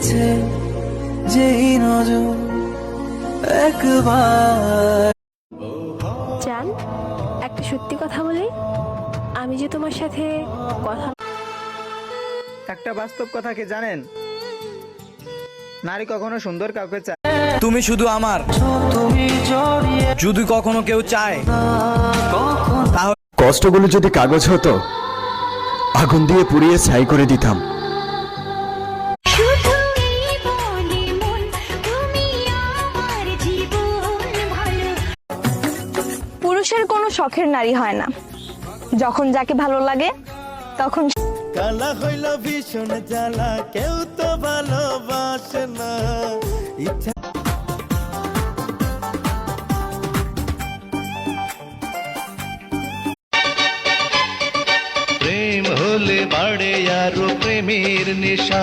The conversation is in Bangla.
পড়েছে যেই নজর একবার। জান, একটা সত্যি কথা বলি, আমি যে তোমার সাথে কথা একটা বাস্তব কথা কি জানেন? নারী কখনো সুন্দর কাউকে চায়। তুমি শুধু আমার, তুমি জড়িয়ে যদি কখনো কেউ চায় তাহলে কষ্টগুলো যদি কাগজ হতো, আগুন দিয়ে পুড়িয়ে ছাই করে দিতাম। পুরুষের কোনো শখের নারী হয় না, যখন যাকে ভালো লাগে তখন। কালা হইল ভীষণ জ্বালা, কেউ তো ভালোবাসে না। ইচ্ছা প্রেম হলে বাড়ে আরো প্রেমের নেশা।